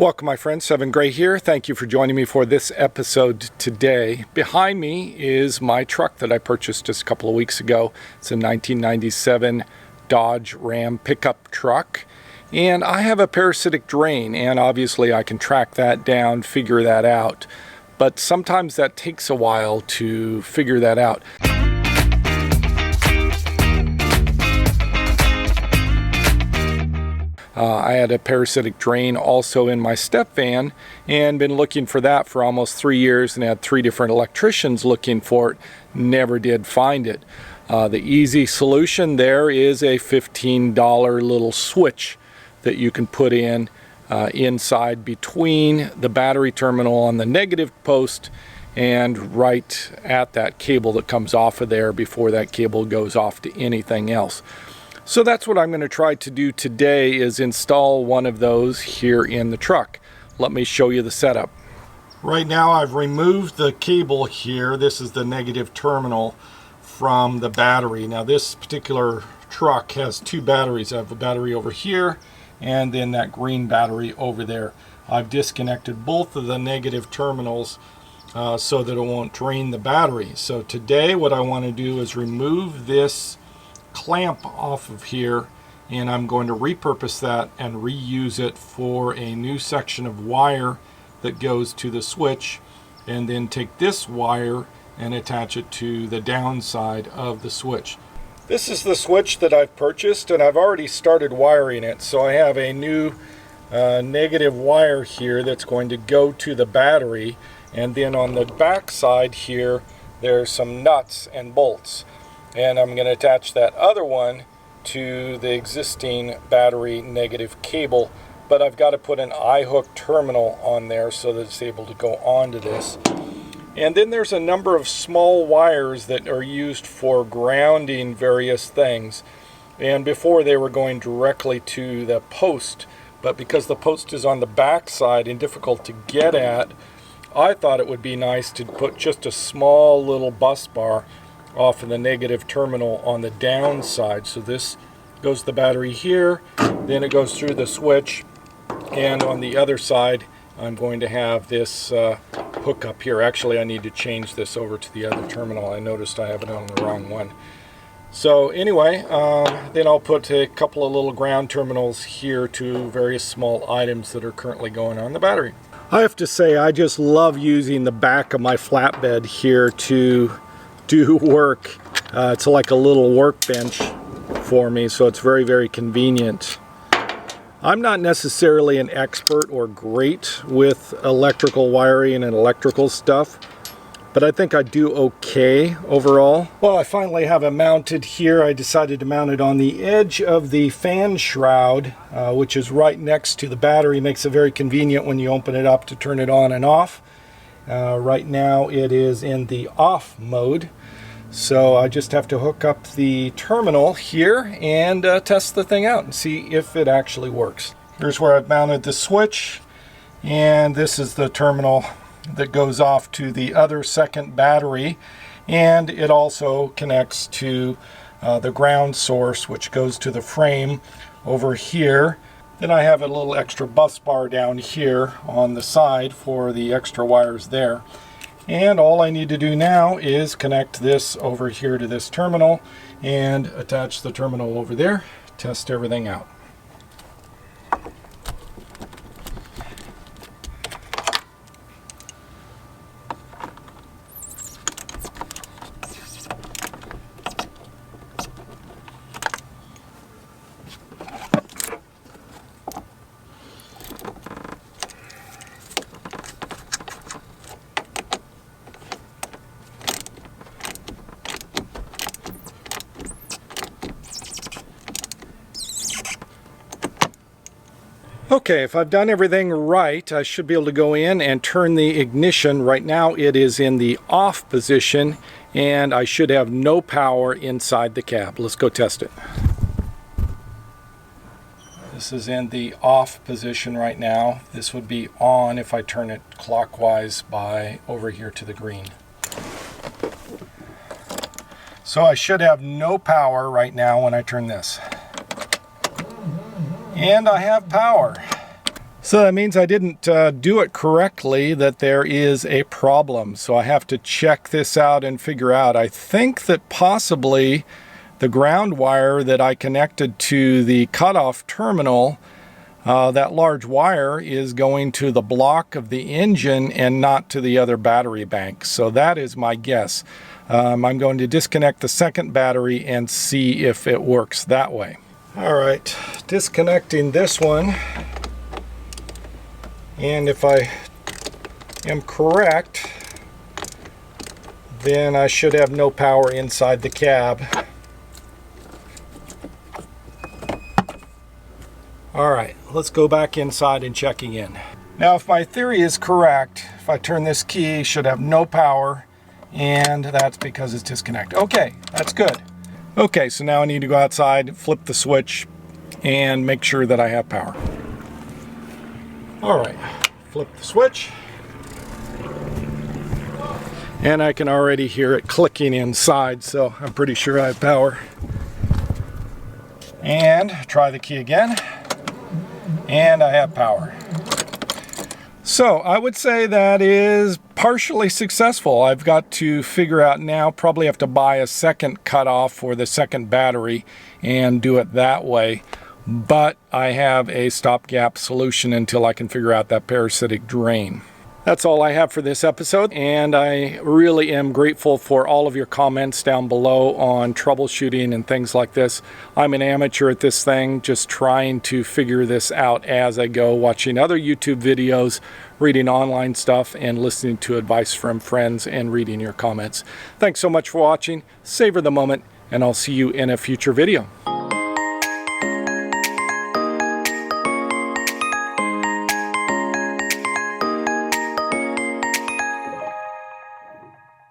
Welcome my friends, Seven Gray here. Thank you for joining me for this episode today. Behind me is my truck that I purchased just a couple of weeks ago. It's a 1997 Dodge Ram pickup truck. And I have a parasitic drain, and obviously I can track that down, figure that out. But sometimes that takes a while to figure that out. I had a parasitic drain also in my step van and been looking for that for almost 3 years and had 3 different electricians looking for it. Never did find it. The easy solution there is a $15 little switch that you can put in inside between the battery terminal on the negative post and right at that cable that comes off of there before that cable goes off to anything else. So that's what I'm going to try to do today, is install one of those here in the truck. Let me show you the setup. Right now I've removed the cable here. This is the negative terminal from the battery. Now this particular truck has 2 batteries. I have a battery over here and then that green battery over there. I've disconnected both of the negative terminals so that it won't drain the battery. So today what I want to do is remove this clamp off of here, and I'm going to repurpose that and reuse it for a new section of wire that goes to the switch, and then take this wire and attach it to the downside of the switch. This is the switch that I've purchased, and I've already started wiring it. So I have a new negative wire here that's going to go to the battery, and then on the back side here there's some nuts and bolts. And I'm going to attach that other one to the existing battery negative cable, but I've got to put an I-hook terminal on there so that it's able to go onto this. And then there's a number of small wires that are used for grounding various things, and before they were going directly to the post, but because the post is on the back side and difficult to get at, I thought it would be nice to put just a small little bus bar off of the negative terminal on the downside. So this goes to the battery here, then it goes through the switch, and on the other side I'm going to have this hook up here. Actually I need to change this over to the other terminal. I noticed I have it on the wrong one. So anyway, then I'll put a couple of little ground terminals here to various small items that are currently going on the battery. I have to say I just love using the back of my flatbed here to do work. It's like a little workbench for me, so it's very, very convenient. I'm not necessarily an expert or great with electrical wiring and electrical stuff, but I think I do okay overall. Well, I finally have it mounted here. I decided to mount it on the edge of the fan shroud, which is right next to the battery. Makes it very convenient when you open it up to turn it on and off. Right now it is in the off mode, so I just have to hook up the terminal here and test the thing out and see if it actually works. Here's where I've mounted the switch, and this is the terminal that goes off to the other second battery, and it also connects to the ground source, which goes to the frame over here. Then I have a little extra bus bar down here on the side for the extra wires there. And all I need to do now is connect this over here to this terminal and attach the terminal over there, test everything out. Okay, if I've done everything right, I should be able to go in and turn the ignition. Right now it is in the off position, and I should have no power inside the cab. Let's go test it. This is in the off position right now. This would be on if I turn it clockwise by over here to the green. So I should have no power right now when I turn this. And I have power. So that means I didn't do it correctly, that there is a problem. So I have to check this out and figure out. I think that possibly the ground wire that I connected to the cutoff terminal, that large wire is going to the block of the engine and not to the other battery bank. So that is my guess. I'm going to disconnect the second battery and see if it works that way. All right, disconnecting this one. And if I am correct, then I should have no power inside the cab. All right, let's go back inside and checking in. Now, if my theory is correct, if I turn this key, it should have no power, and that's because it's disconnected. Okay, that's good. Okay, so now I need to go outside, flip the switch, and make sure that I have power. All right, flip the switch. And I can already hear it clicking inside, so I'm pretty sure I have power. And try the key again. And I have power. So I would say that is partially successful. I've got to figure out now, probably have to buy a second cutoff for the second battery and do it that way. But I have a stopgap solution until I can figure out that parasitic drain. That's all I have for this episode, and I really am grateful for all of your comments down below on troubleshooting and things like this. I'm an amateur at this thing, just trying to figure this out as I go, watching other YouTube videos, reading online stuff, and listening to advice from friends and reading your comments. Thanks so much for watching. Savor the moment, and I'll see you in a future video.